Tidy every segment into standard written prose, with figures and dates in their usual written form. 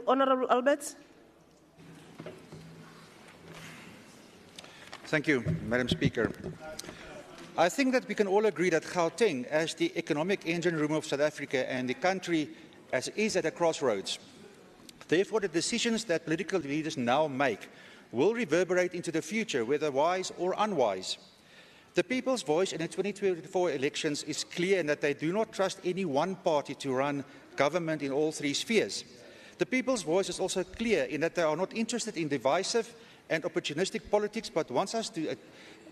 Honourable Alberts. Thank you, Madam Speaker. I think that we can all agree that Gauteng, as the economic engine room of South Africa and the country as it is at a crossroads. Therefore, the decisions that political leaders now make will reverberate into the future, whether wise or unwise. The people's voice in the 2024 elections is clear in that they do not trust any one party to run government in all three spheres. The people's voice is also clear in that they are not interested in divisive and opportunistic politics, but wants us to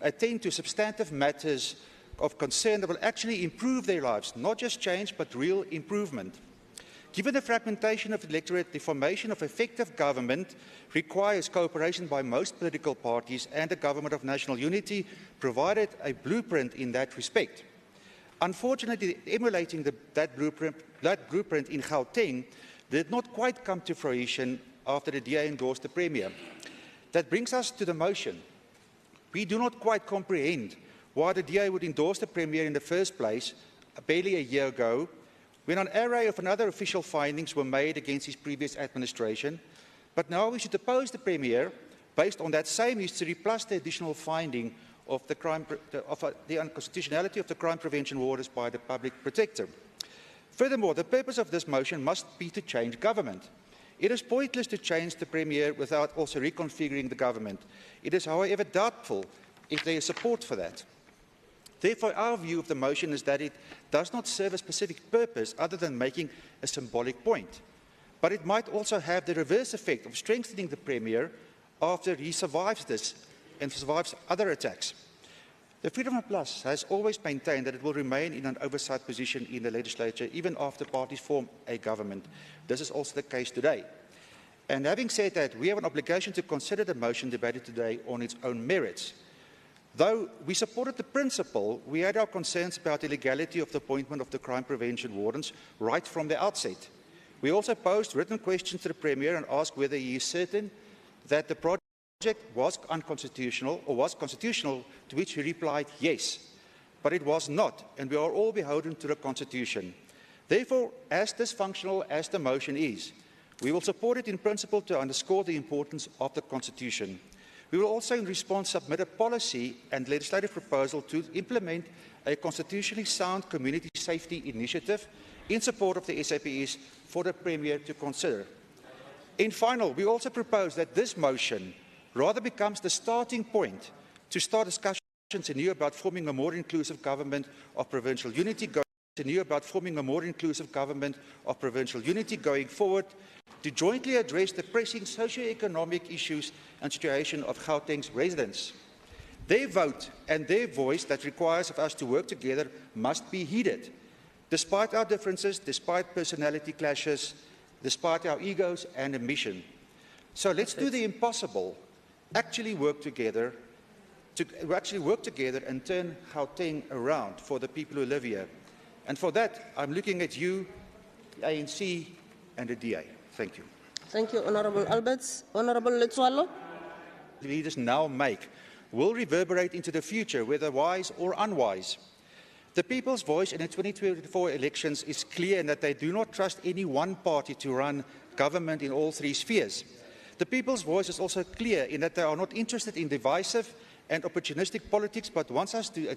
attend to substantive matters of concern that will actually improve their lives, not just change, but real improvement. Given the fragmentation of the electorate, the formation of effective government requires cooperation by most political parties, and a government of national unity provided a blueprint in that respect. Unfortunately, emulating that blueprint in Gauteng did not quite come to fruition after the DA endorsed the Premier. That brings us to the motion. We do not quite comprehend why the DA would endorse the Premier in the first place, barely a year ago, when an array of other official findings were made against his previous administration. But now we should oppose the Premier based on that same history, plus the additional finding of the unconstitutionality of the crime prevention orders by the public protector. Furthermore, the purpose of this motion must be to change government. It is pointless to change the Premier without also reconfiguring the government. It is, however, doubtful if there is support for that. Therefore, our view of the motion is that it does not serve a specific purpose other than making a symbolic point. But it might also have the reverse effect of strengthening the Premier after he survives this and survives other attacks. The Freedom Plus has always maintained that it will remain in an oversight position in the legislature even after parties form a government. This is also the case today. And having said that, we have an obligation to consider the motion debated today on its own merits. Though we supported the principle, we had our concerns about the legality of the appointment of the crime prevention wardens right from the outset. We also posed written questions to the Premier and asked whether he is certain that the project was unconstitutional or was constitutional, to which he replied yes. But it was not, and we are all beholden to the Constitution. Therefore, as dysfunctional as the motion is, we will support it in principle to underscore the importance of the Constitution. We will also, in response, submit a policy and legislative proposal to implement a constitutionally sound community safety initiative in support of the SAPS for the Premier to consider. In final, we also propose that this motion rather becomes the starting point to start discussions anew about forming a more inclusive government of provincial unity going forward, to jointly address the pressing socio-economic issues and situation of Gauteng's residents. Their vote and their voice that requires of us to work together must be heeded, despite our differences, despite personality clashes, despite our egos and ambition. So let's do the impossible, actually work together and turn Gauteng around for the people who live here. And for that, I'm looking at you, the ANC and the DA. Thank you. Thank you, Honourable Alberts. Honourable Letsoalo. The leaders now make will reverberate into the future, whether wise or unwise. The people's voice in the 2024 elections is clear in that they do not trust any one party to run government in all three spheres. The people's voice is also clear in that they are not interested in divisive and opportunistic politics, but wants us to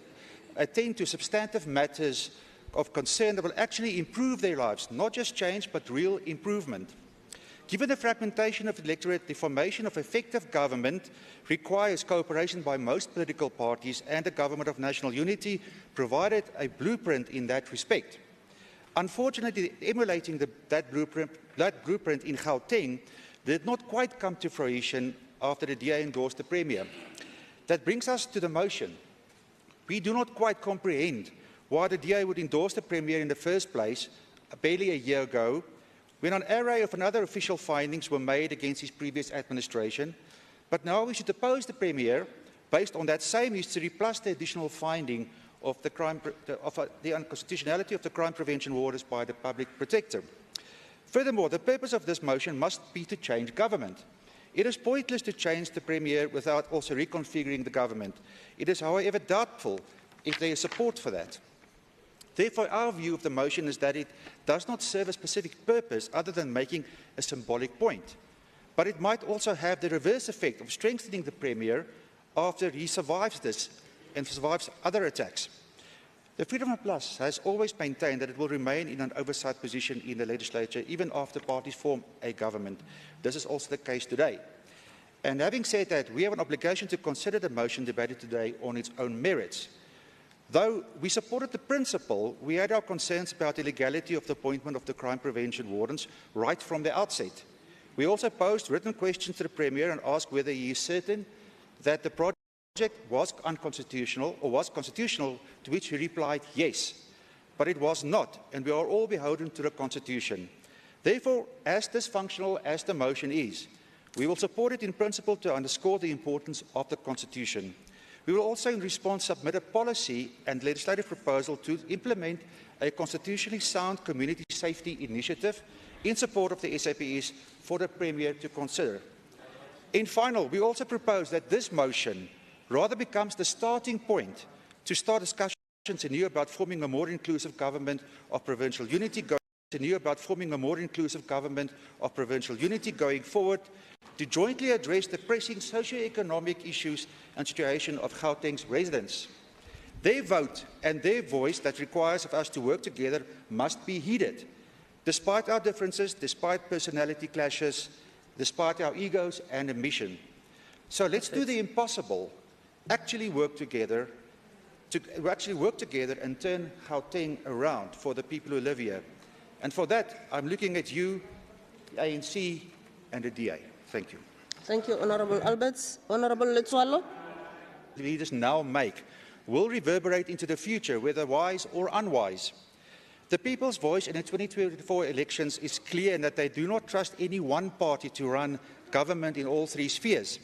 attend to substantive matters of concern that will actually improve their lives, not just change, but real improvement. Given the fragmentation of the electorate, the formation of effective government requires cooperation by most political parties, and a government of national unity provided a blueprint in that respect. Unfortunately, emulating that blueprint in Gauteng did not quite come to fruition after the DA endorsed the Premier. That brings us to the motion. We do not quite comprehend why the DA would endorse the Premier in the first place, barely a year ago, when an array of other official findings were made against his previous administration. But now we should oppose the Premier based on that same history, plus the additional finding of the unconstitutionality of the crime prevention orders by the public protector. Furthermore, the purpose of this motion must be to change government. It is pointless to change the Premier without also reconfiguring the government. It is, however, doubtful if there is support for that. Therefore, our view of the motion is that it does not serve a specific purpose other than making a symbolic point. But it might also have the reverse effect of strengthening the Premier after he survives this and survives other attacks. The Freedom Front Plus has always maintained that it will remain in an oversight position in the legislature even after parties form a government. This is also the case today. And having said that, we have an obligation to consider the motion debated today on its own merits. Though we supported the principle, we had our concerns about the legality of the appointment of the crime prevention wardens right from the outset. We also posed written questions to the Premier and asked whether he is certain that the project was unconstitutional or was constitutional, to which he replied yes. But it was not, and we are all beholden to the Constitution. Therefore, as dysfunctional as the motion is, we will support it in principle to underscore the importance of the Constitution. We will also, in response, submit a policy and legislative proposal to implement a constitutionally sound community safety initiative in support of the SAPS for the Premier to consider. In final, we also propose that this motion rather becomes the starting point to start discussions anew about forming a more inclusive government of provincial unity going forward, to jointly address the pressing socio-economic issues and situation of Gauteng's residents. Their vote and their voice that requires of us to work together must be heeded, despite our differences, despite personality clashes, despite our egos and ambition. So let's do the impossible, actually work together and turn Gauteng around for the people who live here. And for that, I'm looking at you, the ANC and the DA. Thank you. Thank you, Honourable Alberts. Honourable Letsoalo. The leaders now make will reverberate into the future, whether wise or unwise. The people's voice in the 2024 elections is clear in that they do not trust any one party to run government in all three spheres.